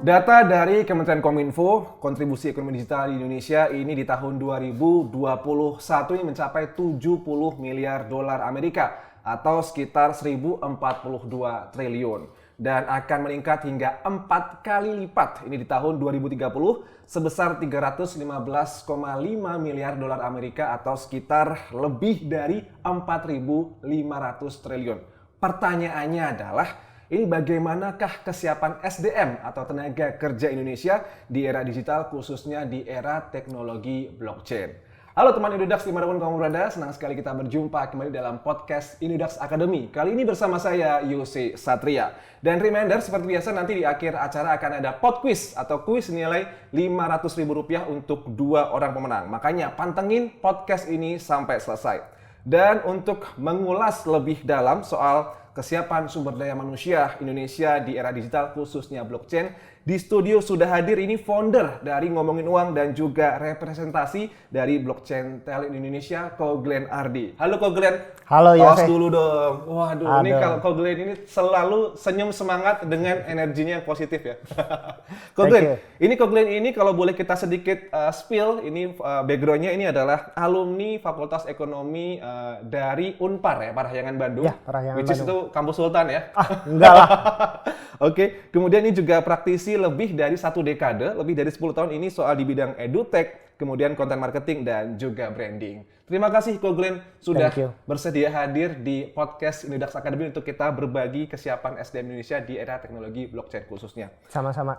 Data dari Kementerian Kominfo, kontribusi ekonomi digital di Indonesia ini di tahun 2021 ini mencapai 70 miliar dolar Amerika atau sekitar 1042 triliun dan akan meningkat hingga 4 kali lipat ini di tahun 2030 sebesar 315,5 miliar dolar Amerika atau sekitar lebih dari 4.500 triliun. Pertanyaannya adalah, ini bagaimanakah kesiapan SDM atau tenaga kerja Indonesia di era digital khususnya di era teknologi blockchain? Halo teman Indudax dimanapun kamu berada, senang sekali kita berjumpa kembali dalam podcast Indudax Academy. Kali ini bersama saya Yose Satria. Dan reminder seperti biasa nanti di akhir acara akan ada pod quiz atau kuis senilai Rp500.000 untuk 2 orang pemenang. Makanya pantengin podcast ini sampai selesai. Dan untuk mengulas lebih dalam soal kesiapan sumber daya manusia Indonesia di era digital khususnya blockchain, di studio sudah hadir ini founder dari Ngomongin Uang dan juga representasi dari Blockchain Talent Indonesia, Ko Glenn Ardi. Halo Ko Glenn. Halo Yose. Tos dulu dong. Waduh, ini kalau Ko Glenn ini selalu senyum semangat dengan energinya yang positif ya. Ko Glenn, ini Ko Glenn ini kalau boleh kita sedikit spill, ini backgroundnya ini adalah alumni Fakultas Ekonomi dari Unpar ya, Parahyangan Bandung. Ya, Parahyangan Which is Bandung. itu kampus Sultan ya? Enggak lah. Oke, kemudian ini juga praktisi lebih dari 1 dekade, lebih dari 10 tahun ini soal di bidang edutech, kemudian content marketing dan juga branding. Terima kasih Ko Glenn sudah bersedia hadir di podcast Indudax Academy untuk kita berbagi kesiapan SDM Indonesia di era teknologi blockchain khususnya. Sama-sama.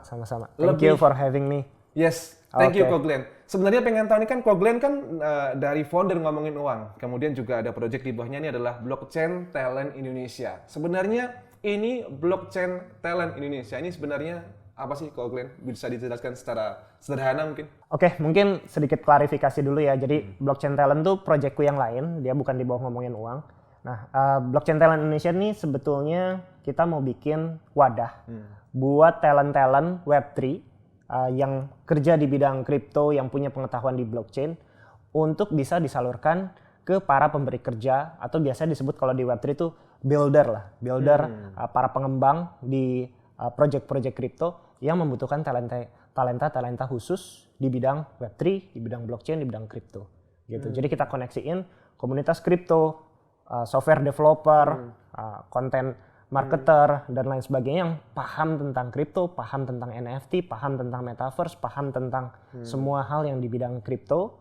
Thank you for having me. Yes, thank you Ko Glenn. Sebenarnya pengen tahu ini kan Ko Glenn kan dari founder Ngomongin Uang, kemudian juga ada project di bawahnya ini adalah Blockchain Talent Indonesia. Sebenarnya ini Blockchain Talent Indonesia ini sebenarnya apa sih Ko Glenn? Bisa dijelaskan secara sederhana mungkin? Oke, mungkin sedikit klarifikasi dulu ya. Jadi Blockchain Talent tuh proyekku yang lain, dia bukan di bawah Ngomongin Uang. Nah, Blockchain Talent Indonesia ini sebetulnya kita mau bikin wadah buat talent-talent Web3 yang kerja di bidang kripto, yang punya pengetahuan di blockchain untuk bisa disalurkan ke para pemberi kerja atau biasa disebut kalau di Web3 itu builder, para pengembang di project-project kripto yang membutuhkan talenta khusus di bidang Web3, di bidang blockchain, di bidang kripto gitu. Jadi kita koneksiin komunitas kripto, software developer, content marketer dan lain sebagainya yang paham tentang kripto, paham tentang NFT, paham tentang metaverse, paham tentang semua hal yang di bidang kripto,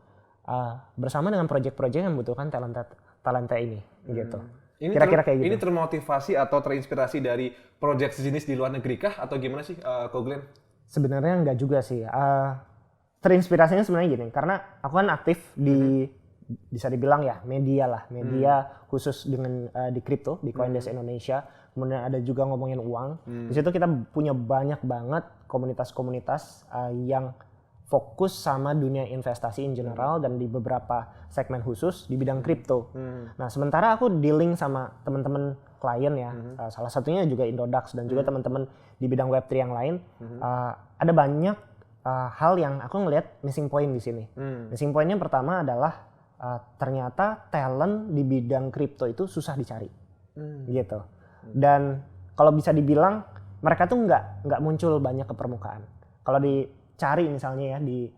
bersama dengan project-project yang membutuhkan talenta ini gitu. Ini kira-kira kayak gitu. Ini termotivasi atau terinspirasi dari project sejenis di luar negeri kah atau gimana sih Ko Glenn? Sebenarnya enggak juga sih. Terinspirasinya sebenarnya gini, karena aku kan aktif di bisa dibilang ya media khusus dengan di kripto di Coindesk Indonesia. Kemudian ada juga Ngomongin Uang. Di situ kita punya banyak banget komunitas-komunitas yang fokus sama dunia investasi in general dan di beberapa segmen khusus di bidang kripto. Nah, sementara aku dealing sama teman-teman klien ya, salah satunya juga Indodax dan juga teman-teman di bidang Web3 yang lain, ada banyak hal yang aku ngelihat missing point di sini. Missing pointnya pertama adalah ternyata talent di bidang kripto itu susah dicari, gitu. Dan kalau bisa dibilang mereka tuh nggak muncul banyak ke permukaan. Kalau dicari misalnya ya di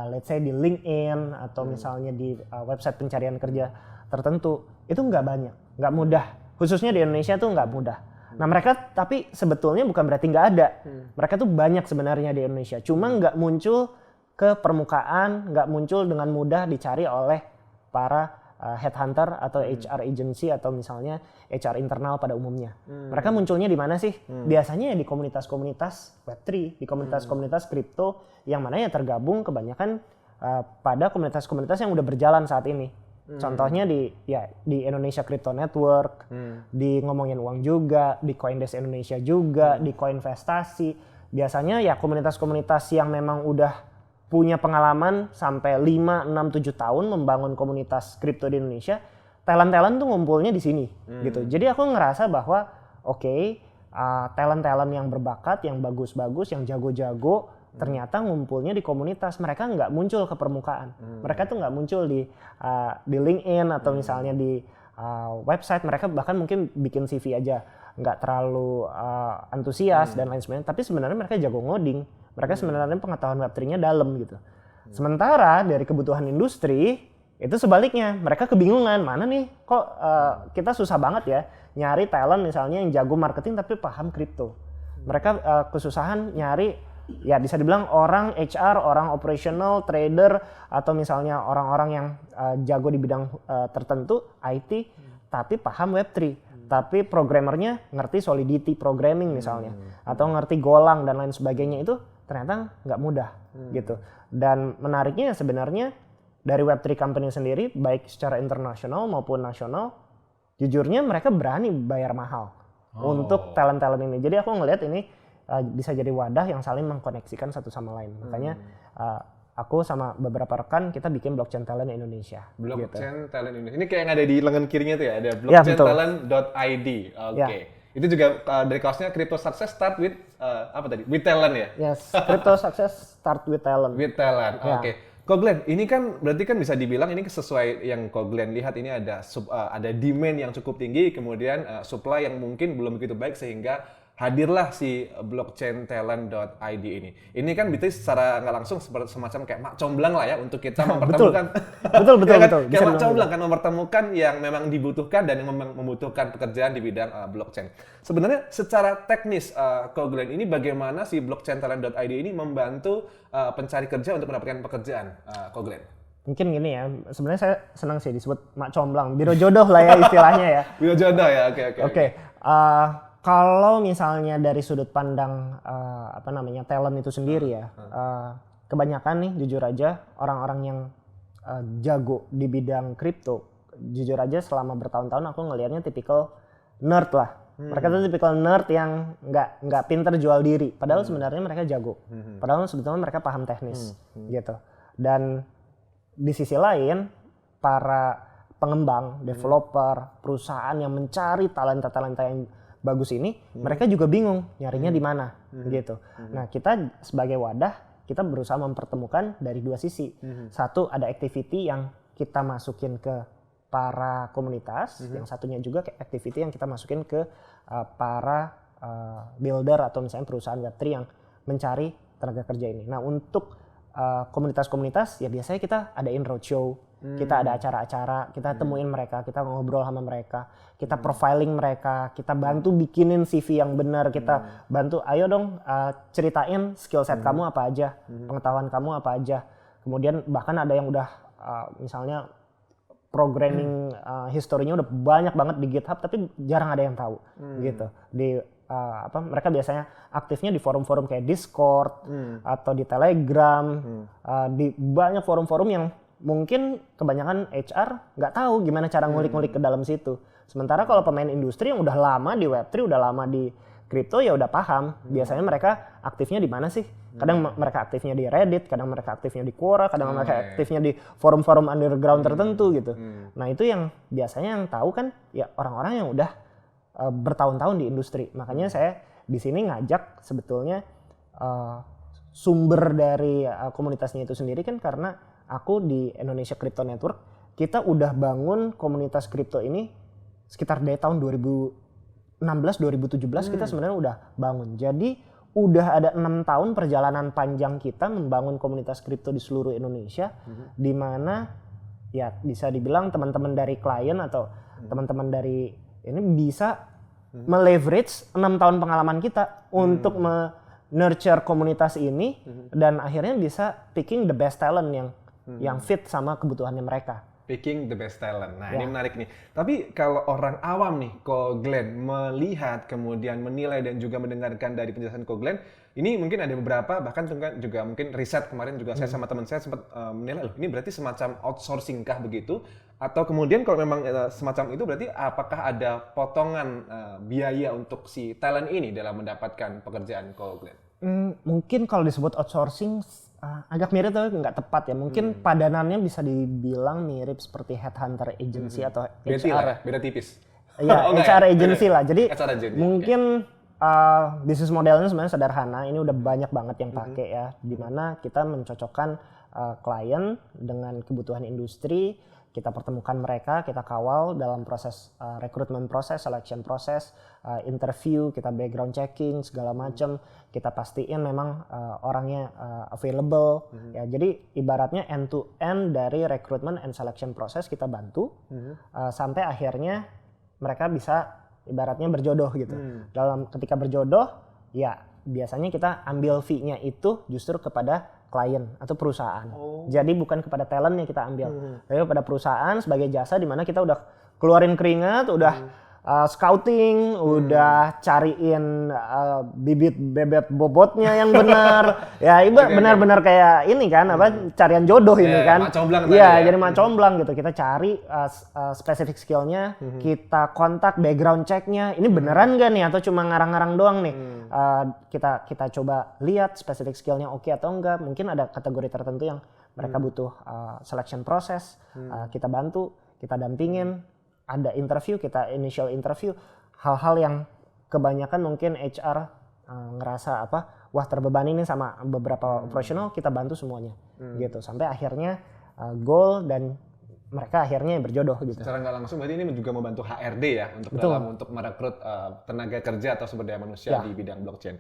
let's say di LinkedIn atau misalnya di website pencarian kerja tertentu, itu nggak banyak, nggak mudah. Khususnya di Indonesia tuh nggak mudah. Nah mereka tapi sebetulnya bukan berarti nggak ada. Mereka tuh banyak sebenarnya di Indonesia. Cuma nggak muncul ke permukaan, nggak muncul dengan mudah dicari oleh para headhunter atau HR agency atau misalnya HR internal pada umumnya. Mereka munculnya di mana sih? Biasanya ya di komunitas-komunitas Web3, di komunitas-komunitas kripto yang mana ya tergabung kebanyakan pada komunitas-komunitas yang udah berjalan saat ini. Contohnya di Indonesia Crypto Network, di Ngomongin Uang juga, di Coindesk Indonesia juga, di Koinvestasi. Biasanya ya komunitas-komunitas yang memang udah punya pengalaman sampai 5, 6, 7 tahun membangun komunitas kripto di Indonesia, talent-talent tuh ngumpulnya di sini gitu. Jadi aku ngerasa bahwa talent-talent yang berbakat, yang bagus-bagus, yang jago-jago ternyata ngumpulnya di komunitas. Mereka nggak muncul ke permukaan. Mereka tuh nggak muncul di LinkedIn atau misalnya di website, mereka bahkan mungkin bikin CV aja nggak terlalu antusias dan lain sebagainya, tapi sebenarnya mereka jago ngoding, mereka sebenarnya pengetahuan Web3-nya dalam gitu. Sementara dari kebutuhan industri itu sebaliknya, mereka kebingungan, mana nih kok kita susah banget ya nyari talent misalnya yang jago marketing tapi paham kripto. Mereka kesusahan nyari, ya bisa dibilang orang HR, orang operational, trader, atau misalnya orang-orang yang jago di bidang tertentu, IT, tapi paham Web3. Tapi programmernya ngerti Solidity programming misalnya, atau ngerti Golang dan lain sebagainya, itu ternyata nggak mudah gitu. Dan menariknya sebenarnya dari Web3 company sendiri, baik secara internasional maupun nasional, jujurnya mereka berani bayar mahal untuk talent-talent ini. Jadi aku ngelihat ini bisa jadi wadah yang saling mengkoneksikan satu sama lain. Makanya aku sama beberapa rekan kita bikin blockchain talent Indonesia. Blockchain talent Indonesia. Ini kayak yang ada di lengan kirinya tuh ya, ada blockchaintalent.id. Oke. Itu juga dari kaosnya Crypto Success Start with apa tadi? With talent ya? Yes, Crypto Success Start with talent. With talent. Oke. Ko Glenn, ini kan berarti kan bisa dibilang ini sesuai yang Ko Glenn lihat, ini ada demand yang cukup tinggi, kemudian supply yang mungkin belum begitu baik, sehingga hadirlah si blockchaintalent.id ini. Ini kan berarti secara nggak langsung semacam kayak mak comblang lah ya untuk kita mempertemukan. betul. Kayak mak comblang kan, mempertemukan yang memang dibutuhkan dan yang memang membutuhkan pekerjaan di bidang blockchain. Sebenarnya secara teknis Ko Glenn, ini bagaimana si blockchaintalent.id ini membantu pencari kerja untuk mendapatkan pekerjaan, Ko Glenn? Mungkin gini ya, sebenarnya saya senang sih disebut mak comblang, biro jodoh lah ya istilahnya ya. Biro jodoh ya, oke. Kalau misalnya dari sudut pandang talent itu sendiri ya, kebanyakan nih jujur aja orang-orang yang jago di bidang kripto, jujur aja selama bertahun-tahun aku ngelihatnya tipikal nerd lah. Mereka tuh tipikal nerd yang nggak pinter jual diri, padahal sebenarnya mereka jago. Padahal sebetulnya mereka paham teknis gitu. Dan di sisi lain para pengembang, developer, perusahaan yang mencari talenta-talenta yang bagus ini, mereka juga bingung nyarinya di mana gitu. Nah, kita sebagai wadah, kita berusaha mempertemukan dari dua sisi. Satu, ada activity yang kita masukin ke para komunitas, yang satunya juga activity yang kita masukin ke para builder atau misalnya perusahaan Web3 yang mencari tenaga kerja ini. Nah, untuk komunitas-komunitas ya biasanya kita adain roadshow, kita ada acara-acara, kita temuin mereka, kita ngobrol sama mereka, kita profiling mereka, kita bantu bikinin CV yang benar, kita bantu, ayo dong ceritain skill set kamu apa aja, pengetahuan kamu apa aja. Kemudian bahkan ada yang udah misalnya programming historinya udah banyak banget di GitHub, tapi jarang ada yang tahu gitu. Mereka biasanya aktifnya di forum-forum kayak Discord atau di Telegram, di banyak forum-forum yang mungkin kebanyakan HR nggak tahu gimana cara ngulik-ngulik ke dalam situ. Sementara kalau pemain industri yang udah lama di Web3, udah lama di kripto ya udah paham. Biasanya mereka aktifnya di mana sih? Kadang mereka aktifnya di Reddit, kadang mereka aktifnya di Quora, kadang mereka aktifnya di forum-forum underground tertentu gitu. Nah, itu yang biasanya yang tahu kan ya orang-orang yang udah bertahun-tahun di industri. Makanya saya di sini ngajak sebetulnya sumber dari komunitasnya itu sendiri kan, karena aku di Indonesia Crypto Network, kita udah bangun komunitas kripto ini sekitar dari tahun 2016-2017 kita sebenarnya udah bangun. Jadi udah ada 6 tahun perjalanan panjang kita membangun komunitas kripto di seluruh Indonesia, di mana ya bisa dibilang teman-teman dari klien atau teman-teman dari ini bisa meleverage 6 tahun pengalaman kita untuk nurture komunitas ini dan akhirnya bisa picking the best talent yang fit sama kebutuhannya mereka. Picking the best talent. Nah, ini menarik nih. Tapi kalau orang awam nih, Ko Glenn, melihat kemudian menilai dan juga mendengarkan dari penjelasan Ko Glenn, ini mungkin ada beberapa, bahkan juga mungkin riset kemarin juga saya sama teman saya sempat menilai, loh ini berarti semacam outsourcing kah begitu? Atau kemudian kalau memang semacam itu berarti apakah ada potongan biaya untuk si talent ini dalam mendapatkan pekerjaan, Ko Glenn? Mungkin kalau disebut outsourcing agak mirip tapi nggak tepat ya. Mungkin padanannya bisa dibilang mirip seperti headhunter agency atau HR. Beda tipis. Iya, HR agency lah. Jadi mungkin Okay. Bisnis modelnya sebenarnya sederhana. Ini udah banyak banget yang pakai ya. Dimana kita mencocokkan klien dengan kebutuhan industri. kita pertemukan mereka, kita kawal dalam proses rekrutmen proses, selection proses, interview, kita background checking segala macam, kita pastiin memang orangnya available. Ya, jadi ibaratnya end to end dari recruitment and selection proses kita bantu sampai akhirnya mereka bisa ibaratnya berjodoh gitu. Dalam ketika berjodoh, ya biasanya kita ambil fee-nya itu justru kepada klien atau perusahaan. Jadi bukan kepada talentnya kita ambil, tapi kepada perusahaan sebagai jasa di mana kita udah keluarin keringat, udah scouting, udah cariin bibit bebet bobotnya yang benar. Ya benar-benar kayak ini kan carian jodoh ini kan. Iya, jadi macomblang gitu. Kita cari spesifik skillnya, kita kontak background checknya. Ini beneran gak nih atau cuma ngarang-ngarang doang nih? Kita coba lihat spesifik skillnya oke atau enggak. Mungkin ada kategori tertentu yang mereka butuh selection proses. Kita bantu, kita dampingin. Ada interview, kita initial interview, hal-hal yang kebanyakan mungkin HR ngerasa wah terbebani nih sama beberapa operasional, kita bantu semuanya gitu sampai akhirnya goal dan mereka akhirnya berjodoh gitu. Secara nggak langsung berarti ini juga membantu HRD ya untuk merekrut tenaga kerja atau sumber daya manusia di bidang blockchain.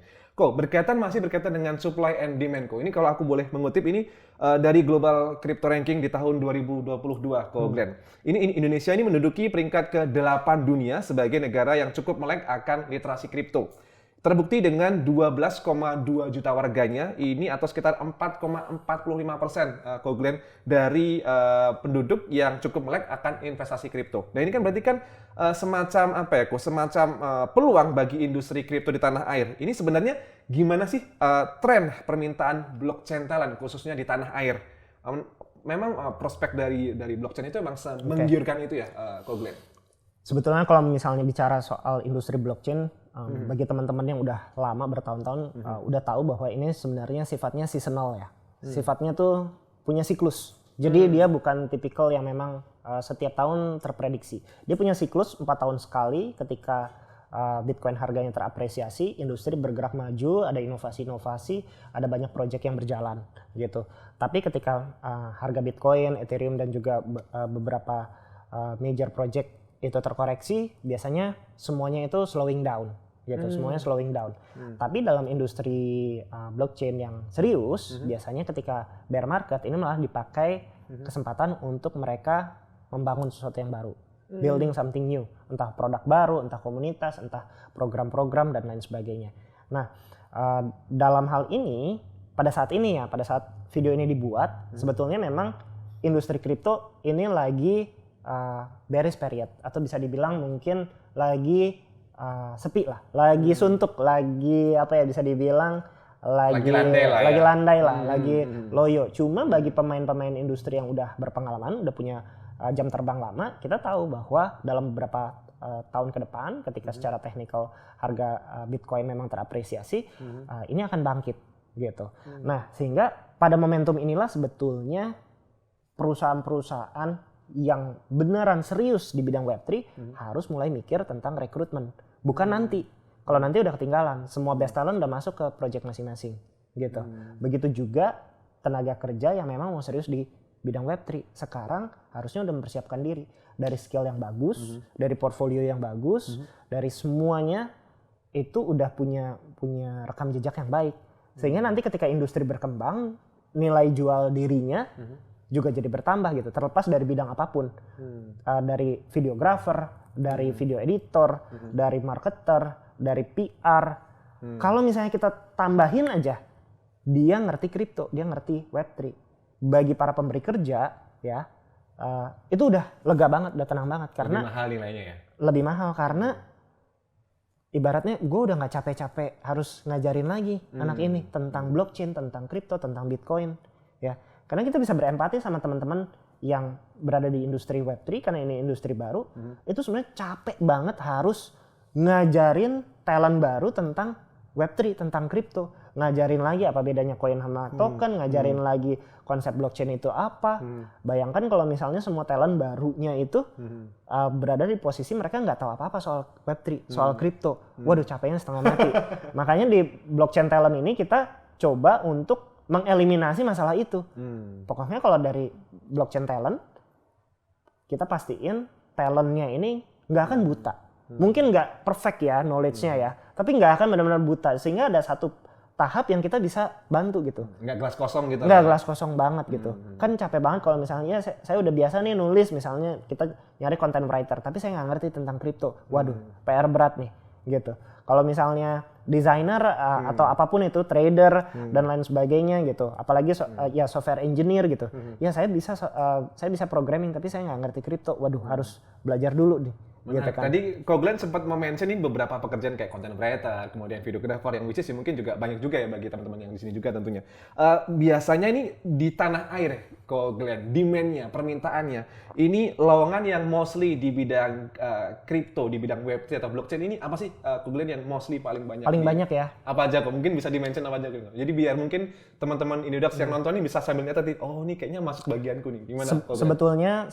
Masih berkaitan dengan supply and demand. Ini kalau aku boleh mengutip ini dari Global Crypto Ranking di tahun 2022 Glenn. Ini Indonesia ini menduduki peringkat ke-8 dunia sebagai negara yang cukup melek akan literasi kripto. Terbukti dengan 12,2 juta warganya ini atau sekitar 4,45% Glenn dari penduduk yang cukup melek akan investasi kripto. Nah ini kan berarti kan semacam peluang bagi industri kripto di tanah air. Ini sebenarnya gimana sih tren permintaan blockchain talent khususnya di tanah air? Memang prospek dari blockchain itu memang menggiurkan itu ya, Glenn? Sebetulnya kalau misalnya bicara soal industri blockchain, bagi teman-teman yang udah lama bertahun-tahun udah tahu bahwa ini sebenarnya sifatnya seasonal ya. Sifatnya tuh punya siklus. Jadi dia bukan tipikal yang memang setiap tahun terprediksi. Dia punya siklus 4 tahun sekali ketika Bitcoin harganya terapresiasi, industri bergerak maju, ada inovasi-inovasi, ada banyak proyek yang berjalan gitu. Tapi ketika harga Bitcoin, Ethereum dan juga beberapa major project itu terkoreksi, biasanya semuanya itu slowing down gitu, semuanya slowing down. Tapi dalam industri blockchain yang serius, biasanya ketika bear market ini malah dipakai kesempatan untuk mereka membangun sesuatu yang baru, building something new, entah produk baru, entah komunitas, entah program-program dan lain sebagainya. Nah, dalam hal ini pada saat video ini dibuat, sebetulnya memang industri kripto ini lagi bearish period atau bisa dibilang mungkin lagi sepi lah, lagi suntuk, lagi bisa dibilang lagi landai lah, lagi loyo. Cuma bagi pemain-pemain industri yang udah berpengalaman, udah punya jam terbang lama, kita tahu bahwa dalam beberapa tahun ke depan ketika secara teknikal harga Bitcoin memang terapresiasi, ini akan bangkit gitu. Nah, sehingga pada momentum inilah sebetulnya perusahaan-perusahaan yang beneran serius di bidang Web3 harus mulai mikir tentang rekrutmen. Bukan nanti. Kalau nanti udah ketinggalan, semua best talent udah masuk ke project masing-masing gitu. Begitu juga tenaga kerja yang memang mau serius di bidang Web3 sekarang harusnya udah mempersiapkan diri dari skill yang bagus, dari portfolio yang bagus, dari semuanya itu udah punya rekam jejak yang baik. Sehingga nanti ketika industri berkembang, nilai jual dirinya juga jadi bertambah gitu, terlepas dari bidang apapun, dari videographer, dari video editor, dari marketer, dari PR. Kalau misalnya kita tambahin aja, dia ngerti kripto, dia ngerti Web3. Bagi para pemberi kerja, ya itu udah lega banget, udah tenang banget karena lebih mahal nilainya ya. Lebih mahal karena ibaratnya gue udah nggak capek-capek harus ngajarin lagi anak ini tentang blockchain, tentang kripto, tentang Bitcoin, ya. Karena kita bisa berempati sama teman-teman yang berada di industri Web3 karena ini industri baru, itu sebenarnya capek banget harus ngajarin talent baru tentang Web3, tentang kripto. Ngajarin lagi apa bedanya koin sama token, ngajarin lagi konsep blockchain itu apa. Bayangkan kalau misalnya semua talent barunya itu berada di posisi mereka nggak tahu apa-apa soal Web3, soal kripto. Waduh, capeknya setengah mati. Makanya di blockchain talent ini kita coba untuk mengeliminasi masalah itu. Pokoknya kalau dari blockchain talent, kita pastiin talentnya ini nggak akan buta. Mungkin nggak perfect ya knowledge-nya ya, tapi nggak akan benar-benar buta, sehingga ada satu tahap yang kita bisa bantu gitu. Nggak gelas kosong gitu. Nggak gelas kosong banget gitu. Kan capek banget kalau misalnya saya udah biasa nih nulis, misalnya kita nyari content writer, tapi saya nggak ngerti tentang kripto. Waduh, PR berat nih gitu. Kalau misalnya desainer atau apapun itu, trader dan lain sebagainya gitu. Apalagi ya software engineer gitu. Ya saya bisa programming, tapi saya nggak ngerti kripto. Waduh, harus belajar dulu nih. Gitu kan. Tadi Ko Glenn sempat mention nih beberapa pekerjaan kayak content writer, kemudian videographer yang which is mungkin juga banyak juga ya bagi teman-teman yang di sini juga tentunya. Biasanya ini di tanah air, Ko Glenn, demand-nya, permintaannya, ini lowongan yang mostly di bidang crypto, di bidang Web3 atau blockchain ini apa sih Ko Glenn yang mostly paling banyak? Paling banyak ya. Apa aja kok? Mungkin bisa di-mention apa aja gitu. Jadi biar mungkin teman-teman Inodax yang nonton ini bisa sambil nyatet, oh ini kayaknya masuk bagianku nih. Gimana? Sebetulnya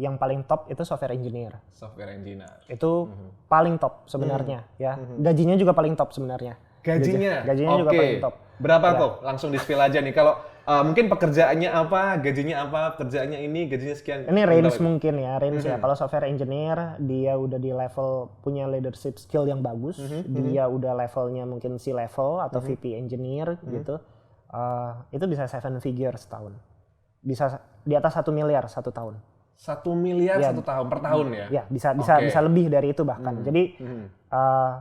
yang paling top itu software engineer. Software engineer. Itu paling top sebenarnya ya. Gajinya juga paling top sebenarnya. Gajinya juga paling top. Berapa kok? Langsung di-spill aja nih. Kalau mungkin pekerjaannya apa, gajinya apa, pekerjaannya ini, gajinya sekian. Ini range mungkin ya, range ya. Kalau software engineer, dia udah di level punya leadership skill yang bagus. Dia udah levelnya mungkin C-level atau VP engineer gitu. Itu bisa 7 figure setahun. Bisa di atas 1 miliar satu tahun. 1 miliar satu tahun per tahun ya? Ya, bisa lebih dari itu bahkan. Jadi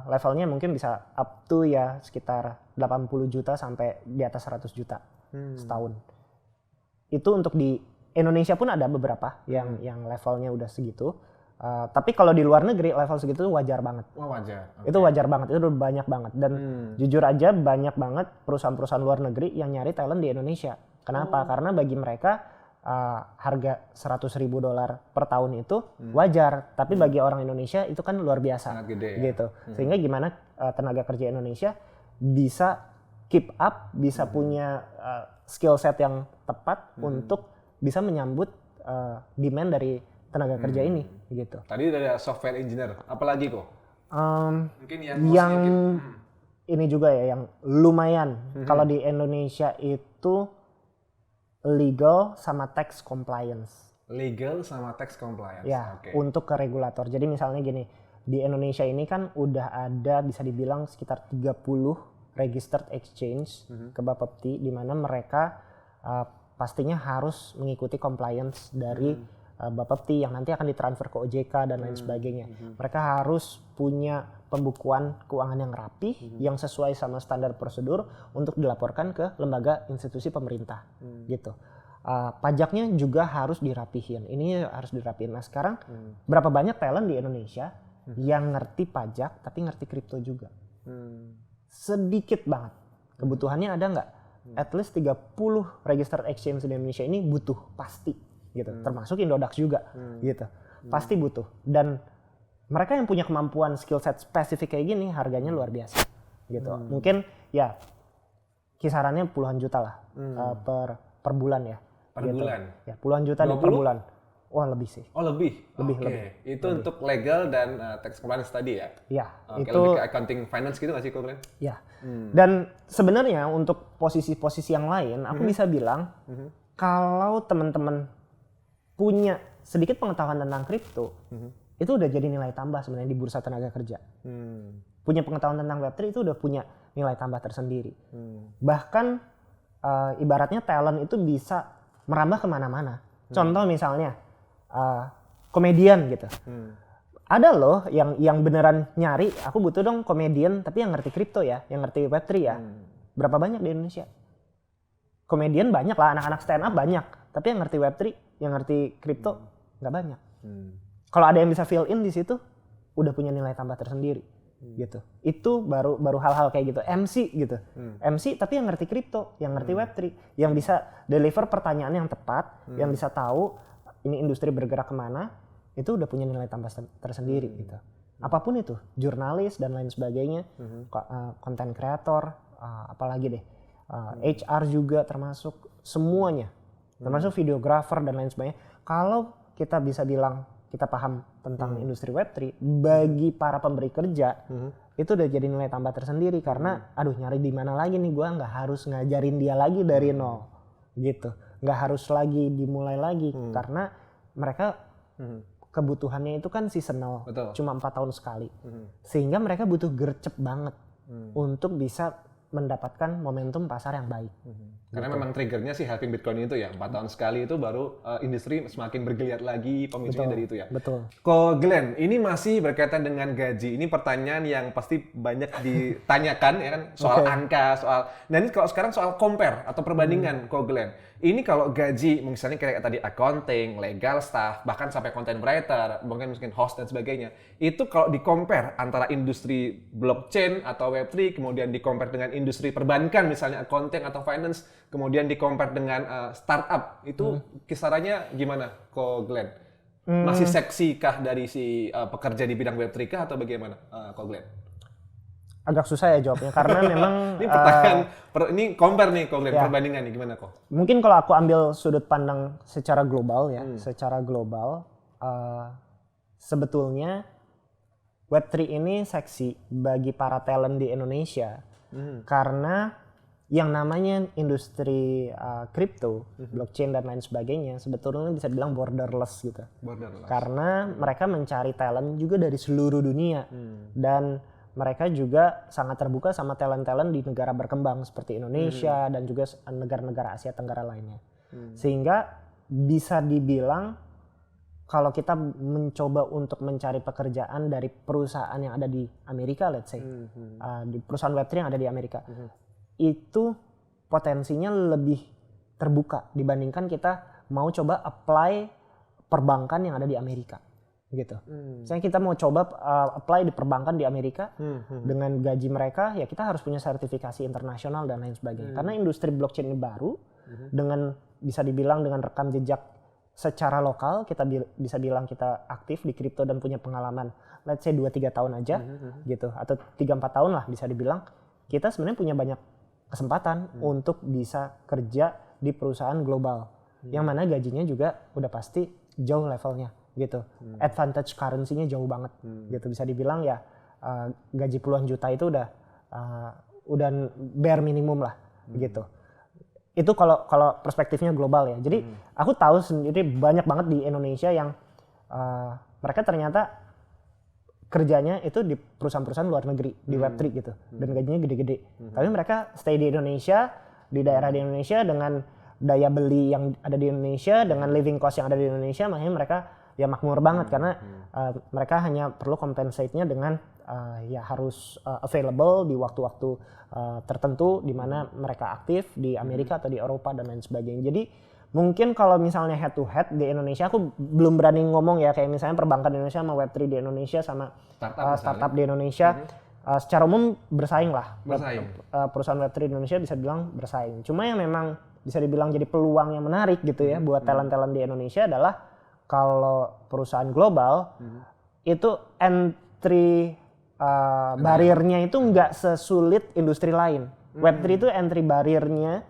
levelnya mungkin bisa up to ya sekitar 80 juta sampai di atas 100 juta setahun. Itu untuk di Indonesia pun ada beberapa yang levelnya udah segitu. Tapi kalau di luar negeri level segitu wajar banget. Wah, wajar. Itu wajar banget, itu udah banyak banget. Dan jujur aja banyak banget perusahaan-perusahaan luar negeri yang nyari talent di Indonesia. Kenapa? Karena bagi mereka harga $100.000 per tahun itu wajar, tapi bagi orang Indonesia itu kan luar biasa. Sangat gede, ya? Gitu. Sehingga gimana tenaga kerja Indonesia bisa keep up, bisa punya skill set yang tepat untuk bisa menyambut demand dari tenaga kerja ini gitu. Tadi ada software engineer, apalagi kok? Mungkin yang ini juga ya yang lumayan. Kalau di Indonesia itu legal sama tax compliance. Legal sama tax compliance. Ya, untuk ke regulator. Jadi misalnya gini, di Indonesia ini kan udah ada bisa dibilang sekitar 30 registered exchange ke Bapepti, di mana mereka pastinya harus mengikuti compliance dari Bapepti yang nanti akan ditransfer ke OJK dan lain sebagainya. Mereka harus punya pembukuan keuangan yang rapih, yang sesuai sama standar prosedur untuk dilaporkan ke lembaga institusi pemerintah, gitu. Pajaknya juga harus dirapihin. Ini harus dirapihin. Nah sekarang berapa banyak talent di Indonesia yang ngerti pajak tapi ngerti kripto juga? Sedikit banget. Kebutuhannya ada nggak? At least 30 registered exchange di Indonesia ini butuh pasti, gitu. Termasuk Indodax juga, gitu. Pasti butuh. Dan mereka yang punya kemampuan skill set spesifik kayak gini harganya luar biasa, gitu. Mungkin ya kisarannya puluhan juta lah per bulan ya. Per bulan? Ya puluhan juta per bulan. Wah lebih sih. Oh lebih? Lebih. Itu lebih. Untuk legal dan tax compliance tadi ya? Iya. Itu lebih ke accounting finance gitu nggak sih kok? Iya. Dan sebenarnya untuk posisi-posisi yang lain, aku bisa bilang kalau teman-teman punya sedikit pengetahuan tentang kripto, itu udah jadi nilai tambah sebenarnya di bursa tenaga kerja. Punya pengetahuan tentang Web3 itu udah punya nilai tambah tersendiri. Bahkan ibaratnya talent itu bisa merambah kemana-mana. Contoh misalnya komedian gitu. Ada loh yang beneran nyari, aku butuh dong komedian tapi yang ngerti kripto ya, yang ngerti Web3 ya. Berapa banyak di Indonesia? Komedian banyak lah, anak-anak stand up banyak, tapi yang ngerti Web3, yang ngerti kripto nggak banyak. Kalau ada yang bisa fill in di situ, udah punya nilai tambah tersendiri, gitu. Itu baru hal-hal kayak gitu. MC gitu, MC tapi yang ngerti kripto, yang ngerti Web3, yang bisa deliver pertanyaan yang tepat, yang bisa tahu ini industri bergerak kemana, itu udah punya nilai tambah tersendiri, gitu. Apapun itu, jurnalis dan lain sebagainya, content creator, apalagi deh, HR juga termasuk semuanya, termasuk videographer dan lain sebagainya. Kalau kita bisa bilang kita paham tentang industri Web3, bagi para pemberi kerja itu udah jadi nilai tambah tersendiri karena aduh nyari di mana lagi nih, gua nggak harus ngajarin dia lagi dari nol gitu. nggak harus lagi dimulai lagi karena mereka kebutuhannya itu kan seasonal, Betul. cuma 4 tahun sekali, sehingga mereka butuh gercep banget untuk bisa mendapatkan momentum pasar yang baik. Karena memang triggernya sih halving Bitcoin itu ya, 4 tahun sekali itu baru industri semakin bergeliat lagi, pemicunya dari itu ya. Betul. Ko Glenn, ini masih berkaitan dengan gaji. Ini pertanyaan yang pasti banyak ditanyakan ya kan, soal angka, soal. Nah ini kalau sekarang soal compare atau perbandingan, Ko Glenn. Ini kalau gaji, misalnya kayak tadi accounting, legal staff, bahkan sampai content writer, mungkin host dan sebagainya. Itu kalau di-compare antara industri blockchain atau Web3, kemudian di-compare dengan industri perbankan, misalnya accounting atau finance, kemudian di-compare dengan startup, itu kisarannya gimana, Ko Glenn? Masih seksi kah dari si pekerja di bidang Web3 kah atau bagaimana, Ko Glenn? Agak susah ya jawabnya karena memang Ini pertanyaan, ini compare nih, Ko Glenn, perbandingan nih, gimana kok? mungkin kalau aku ambil sudut pandang secara global ya, secara global sebetulnya Web3 ini seksi bagi para talent di Indonesia karena yang namanya industri kripto, blockchain dan lain sebagainya sebetulnya bisa dibilang borderless gitu. Borderless. Karena mereka mencari talent juga dari seluruh dunia dan mereka juga sangat terbuka sama talent-talent di negara berkembang seperti Indonesia dan juga negara-negara Asia Tenggara lainnya. Sehingga bisa dibilang kalau kita mencoba untuk mencari pekerjaan dari perusahaan yang ada di Amerika, let's say, di perusahaan Web3 yang ada di Amerika, itu potensinya lebih terbuka dibandingkan kita mau coba apply perbankan yang ada di Amerika. Gitu. Misalnya kita mau coba apply di perbankan di Amerika dengan gaji mereka, ya kita harus punya sertifikasi internasional dan lain sebagainya. Karena industri blockchain ini baru, dengan bisa dibilang dengan rekam jejak secara lokal, kita bisa bilang kita aktif di kripto dan punya pengalaman, let's say 2-3 tahun aja, gitu, atau 3-4 tahun lah bisa dibilang, kita sebenarnya punya banyak kesempatan untuk bisa kerja di perusahaan global, yang mana gajinya juga udah pasti jauh levelnya. Gitu, advantage currency-nya jauh banget, gitu bisa dibilang ya gaji puluhan juta itu udah bare minimum lah, gitu. Itu kalau perspektifnya global ya. Jadi aku tahu sendiri banyak banget di Indonesia yang mereka ternyata kerjanya itu di perusahaan-perusahaan luar negeri di Web3 gitu, dan gajinya gede-gede. Tapi mereka stay di Indonesia, di daerah di Indonesia dengan daya beli yang ada di Indonesia, dengan living cost yang ada di Indonesia, makanya mereka ya makmur banget karena mereka hanya perlu compensate-nya dengan ya harus available di waktu-waktu tertentu di mana mereka aktif di Amerika atau di Eropa dan lain sebagainya. Jadi mungkin kalau misalnya head to head di Indonesia, aku belum berani ngomong ya kayak misalnya perbankan di Indonesia sama Web3 di Indonesia sama startup di Indonesia. Secara umum bersaing lah. Perusahaan Web3 di Indonesia bisa dibilang bersaing. Cuma yang memang bisa dibilang jadi peluang yang menarik gitu ya buat talent-talent di Indonesia adalah kalau perusahaan global itu entry barrier-nya itu nggak sesulit industri lain. Web3 itu entry barrier-nya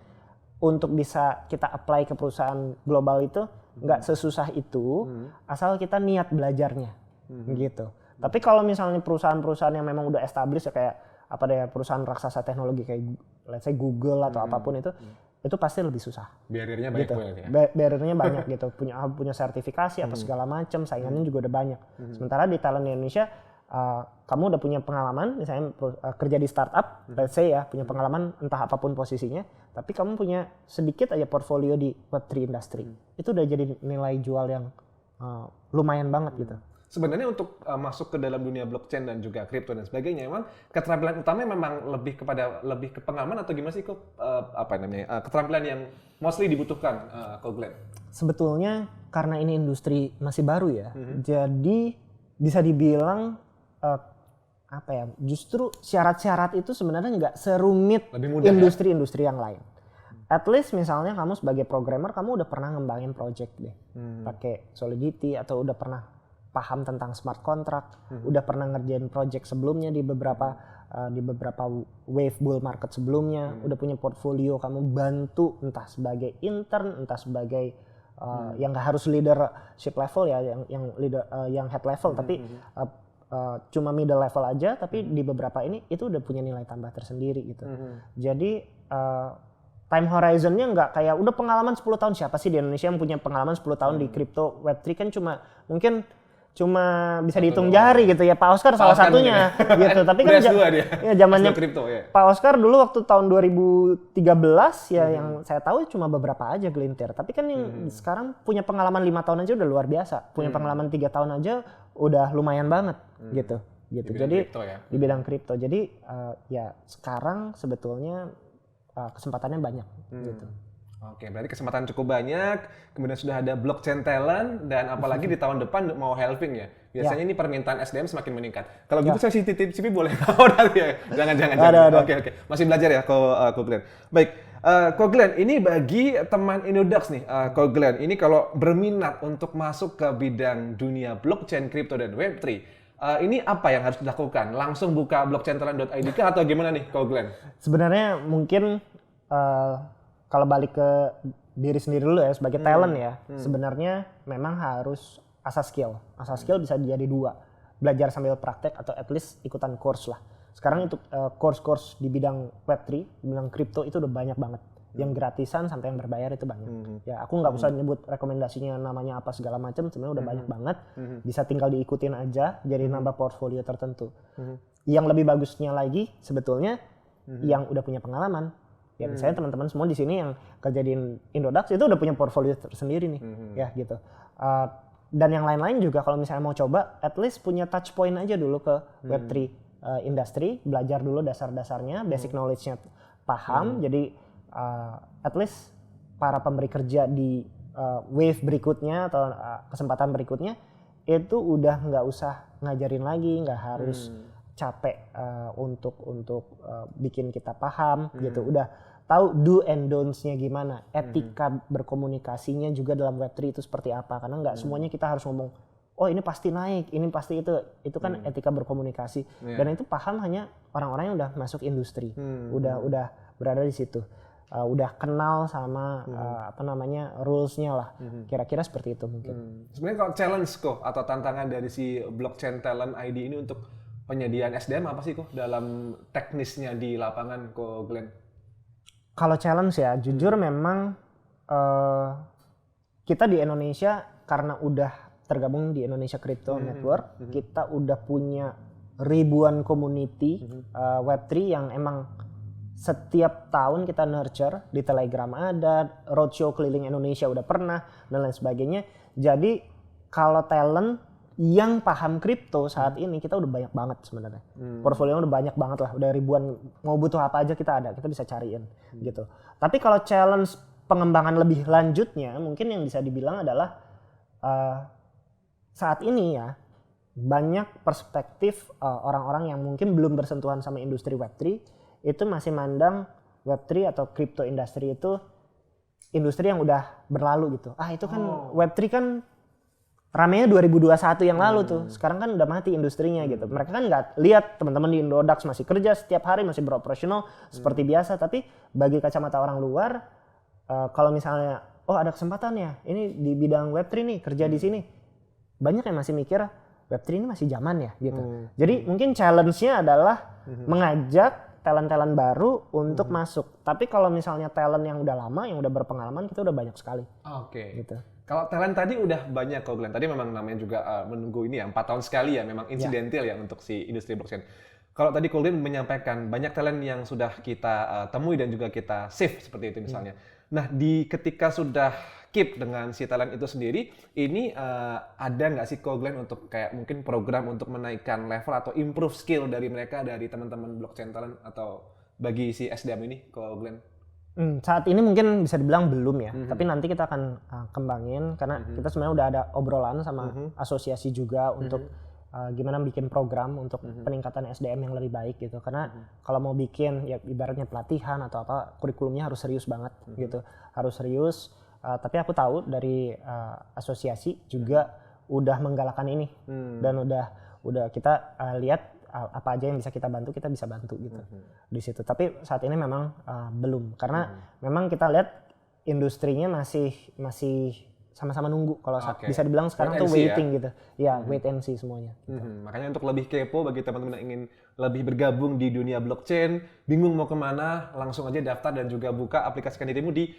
untuk bisa kita apply ke perusahaan global itu nggak sesusah itu asal kita niat belajarnya gitu. Tapi kalau misalnya perusahaan-perusahaan yang memang udah established ya kayak apa deh perusahaan raksasa teknologi kayak let's say Google atau apapun itu pasti lebih susah. Barrier-nya banyak gitu. ya? Barrier-nya banyak gitu. Punya sertifikasi apa segala macam, saingannya juga udah banyak. Sementara di talent di Indonesia, kamu udah punya pengalaman, misalnya kerja di startup, let's say ya, punya pengalaman entah apapun posisinya, tapi kamu punya sedikit aja portfolio di Web3 industry. Itu udah jadi nilai jual yang lumayan banget gitu. Sebenarnya untuk masuk ke dalam dunia blockchain dan juga kripto dan sebagainya, memang keterampilan utamanya memang lebih ke pengalaman atau gimana sih kok keterampilan yang mostly dibutuhkan Ko Glenn? Sebetulnya karena ini industri masih baru ya, jadi bisa dibilang justru syarat-syarat itu sebenarnya nggak serumit industri-industri yang lain. At least misalnya kamu sebagai programmer kamu udah pernah ngembangin project deh, pakai Solidity atau udah pernah paham tentang smart contract, udah pernah ngerjain project sebelumnya di beberapa wave bull market sebelumnya, udah punya portfolio kamu bantu entah sebagai intern, entah sebagai yang nggak harus leadership level ya, yang head level, tapi cuma middle level aja, tapi di beberapa ini itu udah punya nilai tambah tersendiri gitu. Jadi time horizonnya nggak kayak udah pengalaman 10 tahun. Siapa sih di Indonesia yang punya pengalaman 10 tahun di crypto Web3 kan mungkin cuma bisa dihitung jari gitu ya. Pak Oscar salah satunya gitu. Tapi kan ya zamannya kripto ya. Pak Oscar dulu waktu tahun 2013 ya yang saya tahu cuma beberapa aja gelintir. Tapi kan yang sekarang punya pengalaman 5 tahun aja udah luar biasa. Punya pengalaman 3 tahun aja udah lumayan banget gitu. Jadi di bidang kripto. Jadi ya sekarang sebetulnya kesempatannya banyak gitu. Oke, berarti kesempatan cukup banyak, kemudian sudah ada blockchain talent, dan apalagi di tahun depan mau halving ya. Biasanya ini permintaan SDM semakin meningkat. Kalau gitu saya titip boleh tahu nanti ya? Jangan. Oke. Masih belajar ya, Ko Glenn. Baik, Ko Glenn, ini bagi teman Indodax nih, Ko Glenn, ini kalau berminat untuk masuk ke bidang dunia blockchain, crypto, dan Web3, ini apa yang harus dilakukan? Langsung buka blockchaintalent.id kah atau gimana nih, Ko Glenn? Sebenarnya mungkin kalau balik ke diri sendiri dulu ya sebagai talent ya, sebenarnya memang harus asas skill. Asas skill bisa jadi 2, belajar sambil praktek atau at least ikutan course lah. Sekarang untuk course-course di bidang Web3, di bidang crypto itu udah banyak banget. Yang gratisan sampai yang berbayar itu banyak. Ya aku nggak usah nyebut rekomendasinya namanya apa segala macam, sebenarnya udah banyak banget. Bisa tinggal diikutin aja, jadi nambah portfolio tertentu. Yang lebih bagusnya lagi sebetulnya yang udah punya pengalaman. Ya misalnya teman-teman semua di sini yang kerja di Indodax itu udah punya portfolio tersendiri nih, ya gitu. Dan yang lain-lain juga kalau misalnya mau coba, at least punya touch point aja dulu ke Web3 industry, belajar dulu dasar-dasarnya, basic knowledge-nya paham. Jadi at least para pemberi kerja di wave berikutnya atau kesempatan berikutnya itu udah nggak usah ngajarin lagi, nggak harus capek untuk bikin kita paham gitu. Udah tahu do and don'ts-nya gimana, etika berkomunikasinya juga dalam Web3 itu seperti apa, karena nggak semuanya kita harus ngomong oh ini pasti naik, ini pasti itu kan etika berkomunikasi. Dan itu paham hanya orang-orang yang udah masuk industri, udah berada di situ, udah kenal sama rules-nya lah, kira-kira seperti itu mungkin. Sebenarnya kalau challenge kok atau tantangan dari si blockchain talent ID ini untuk penyediaan SDM apa sih kok dalam teknisnya di lapangan kok Glenn? Kalau challenge ya, jujur memang kita di Indonesia karena udah tergabung di Indonesia Crypto Network, kita udah punya ribuan community Web3 yang emang setiap tahun kita nurture, di Telegram ada, roadshow keliling Indonesia udah pernah, dan lain sebagainya. Jadi kalau talent yang paham kripto saat ini kita udah banyak banget sebenarnya. Portfolio udah banyak banget lah, udah ribuan, mau butuh apa aja kita ada, kita bisa cariin gitu. Tapi kalau challenge pengembangan lebih lanjutnya mungkin yang bisa dibilang adalah saat ini ya banyak perspektif orang-orang yang mungkin belum bersentuhan sama industri Web3 itu masih mandang Web3 atau crypto industry itu industri yang udah berlalu gitu. Itu kan Web3 kan ramenya 2021 yang lalu tuh. Sekarang kan udah mati industrinya gitu. Mereka kan nggak lihat teman-teman di Indodax masih kerja setiap hari, masih beroperasional seperti biasa. Tapi bagi kacamata orang luar, kalau misalnya ada kesempatan ya, ini di bidang Web3 nih kerja di sini, banyak yang masih mikir Web3 ini masih zaman ya gitu. Jadi mungkin challenge-nya adalah mengajak talent-talent baru untuk masuk. Tapi kalau misalnya talent yang udah lama, yang udah berpengalaman, kita udah banyak sekali. Oke. Gitu. Kalau talent tadi udah banyak kok Glenn. Tadi memang namanya juga menunggu ini ya, 4 tahun sekali ya, memang insidental ya untuk si industri blockchain. Kalau tadi Glenn menyampaikan banyak talent yang sudah kita temui dan juga kita save seperti itu misalnya. Nah, ketika sudah keep dengan si talent itu sendiri, ini ada nggak sih Ko Glenn untuk kayak mungkin program untuk menaikkan level atau improve skill dari mereka, dari teman-teman blockchain talent atau bagi si SDM ini Ko Glenn? Saat ini mungkin bisa dibilang belum ya, tapi nanti kita akan kembangin karena kita sebenarnya udah ada obrolan sama asosiasi juga untuk gimana bikin program untuk peningkatan SDM yang lebih baik gitu. Karena kalau mau bikin ya ibaratnya pelatihan atau apa, kurikulumnya harus serius banget gitu, harus serius. Tapi aku tahu dari asosiasi juga udah menggalakkan ini dan udah kita lihat apa aja yang bisa kita bantu gitu di situ. Tapi saat ini memang belum karena memang kita lihat industrinya masih sama-sama nunggu kalau Oke. bisa dibilang sekarang Wait tuh and see waiting gitu. Ya, wait and see semuanya. Makanya untuk lebih kepo bagi teman-teman yang ingin lebih bergabung di dunia blockchain, bingung mau kemana, langsung aja daftar dan juga buka aplikasikan dirimu di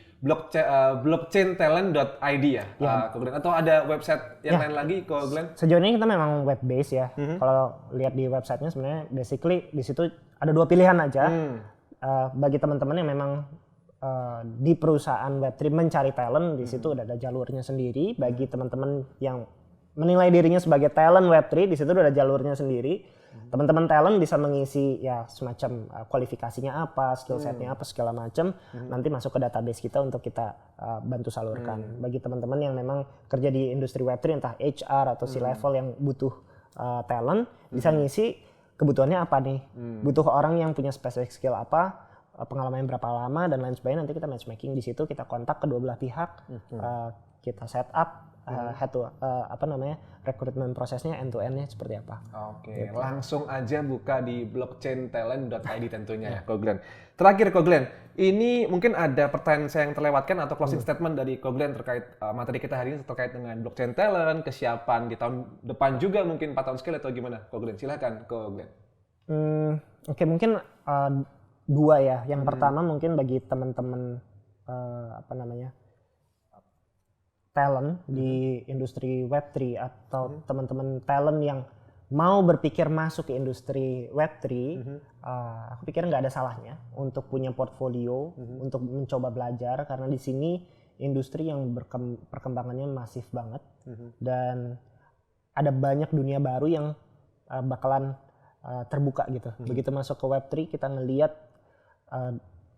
blockchaintalent.id ya, Ko Glenn. Atau ada website yang lain lagi, Ko Glenn? Sejauh ini kita memang web base ya. Kalau lihat di websitenya sebenarnya basically di situ ada 2 pilihan aja. Bagi teman-teman yang memang di perusahaan Web3 mencari talent, di situ udah ada jalurnya sendiri. Bagi teman-teman yang menilai dirinya sebagai talent Web3, di situ udah ada jalurnya sendiri. Teman-teman talent bisa mengisi ya semacam kualifikasinya apa, skill setnya apa segala macam. Nanti masuk ke database kita untuk kita bantu salurkan. Bagi teman-teman yang memang kerja di industri Web3 entah HR atau C-level yang butuh talent, bisa ngisi kebutuhannya apa nih. Butuh orang yang punya specific skill apa, pengalamannya berapa lama dan lain sebagainya. Nanti kita matchmaking di situ, kita kontak kedua belah pihak, kita set up rekrutmen prosesnya end to end-nya seperti apa. Oke, langsung aja buka di blockchaintalent.id tentunya ya, Ko Glenn. Terakhir, Ko Glenn, ini mungkin ada pertanyaan saya yang terlewatkan atau closing statement dari Ko Glenn terkait materi kita hari ini terkait dengan blockchain talent, kesiapan di tahun depan juga mungkin 4 tahun sekali atau gimana, Ko Glenn? Silakan, Ko Glenn. Oke, mungkin 2 ya. Yang pertama mungkin bagi teman-teman talent di industri Web3 atau teman-teman talent yang mau berpikir masuk ke industri Web3, aku pikir nggak ada salahnya untuk punya portfolio, untuk mencoba belajar, karena di sini industri yang perkembangannya masif banget dan ada banyak dunia baru yang bakalan terbuka gitu. Begitu masuk ke Web3 kita ngelihat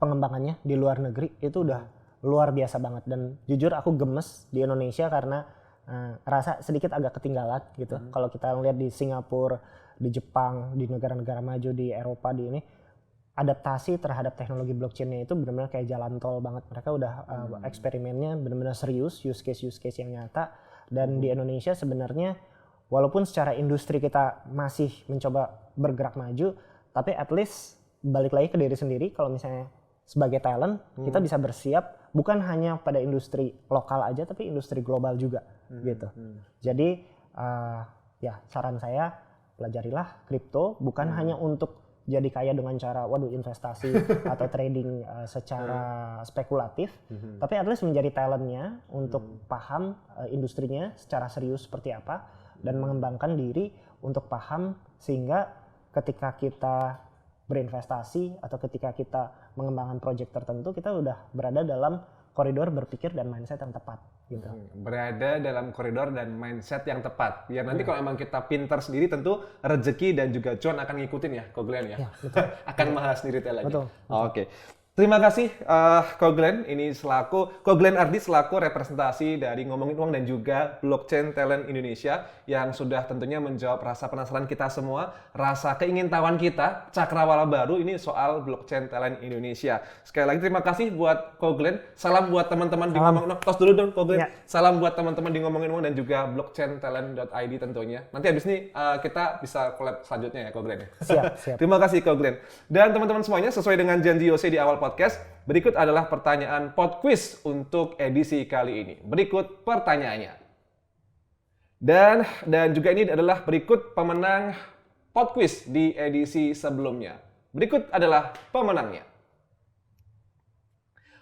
pengembangannya di luar negeri itu udah luar biasa banget, dan jujur aku gemes di Indonesia karena rasa sedikit agak ketinggalan gitu. Kalau kita lihat di Singapura, di Jepang, di negara-negara maju, di Eropa, di ini adaptasi terhadap teknologi blockchain-nya itu benar-benar kayak jalan tol banget. Mereka udah eksperimennya benar-benar serius, use case yang nyata. Dan di Indonesia sebenarnya walaupun secara industri kita masih mencoba bergerak maju, tapi at least balik lagi ke diri sendiri. Kalau misalnya sebagai talent kita bisa bersiap bukan hanya pada industri lokal aja, tapi industri global juga gitu. Jadi ya saran saya, pelajarilah kripto bukan hanya untuk jadi kaya dengan cara investasi atau trading secara spekulatif, tapi at least menjadi talentnya untuk paham industrinya secara serius seperti apa dan mengembangkan diri untuk paham, sehingga ketika kita berinvestasi atau ketika kita mengembangkan proyek tertentu, kita udah berada dalam koridor berpikir dan mindset yang tepat gitu. Berada dalam koridor dan mindset yang tepat. Biar nanti kalau emang kita pintar sendiri, tentu rezeki dan juga cuan akan ngikutin ya, Ko Glenn ya. Betul. Akan mahal sendiri lagi. Betul. Oke. Terima kasih Ko Glenn, ini Ko Glenn Ardi selaku representasi dari Ngomongin Uang dan juga Blockchain Talent Indonesia yang sudah tentunya menjawab rasa penasaran kita semua, rasa keingintahuan kita, cakrawala baru ini soal Blockchain Talent Indonesia. Sekali lagi terima kasih buat Ko Glenn, salam buat teman-teman di Ngomongin Uang. Tos dulu dong Ko Glenn. Salam buat teman-teman di Ngomongin Uang dan juga blockchaintalent.id tentunya. Nanti habis ini kita bisa collab selanjutnya ya Ko Glenn ya. Siap. Terima kasih Ko Glenn. Dan teman-teman semuanya, sesuai dengan janji Yose di awal podcast, berikut adalah pertanyaan pod quiz untuk edisi kali ini. Berikut pertanyaannya. Dan juga ini adalah berikut pemenang pod quiz di edisi sebelumnya. Berikut adalah pemenangnya.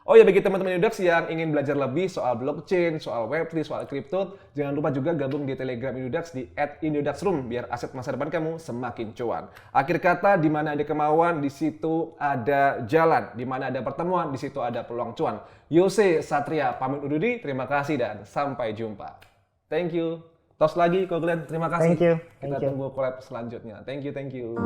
Oh ya, bagi teman-teman Indudax yang ingin belajar lebih soal blockchain, soal Web3, soal kripto, jangan lupa juga gabung di Telegram Indudax di @indudaxroom biar aset masa depan kamu semakin cuan. Akhir kata, di mana ada kemauan, di situ ada jalan. Di mana ada pertemuan, di situ ada peluang cuan. Yose Satria pamit undur diri, terima kasih dan sampai jumpa. Thank you. Tos lagi Ko Glenn, terima kasih. Thank you. Kita tunggu collab selanjutnya. Thank you.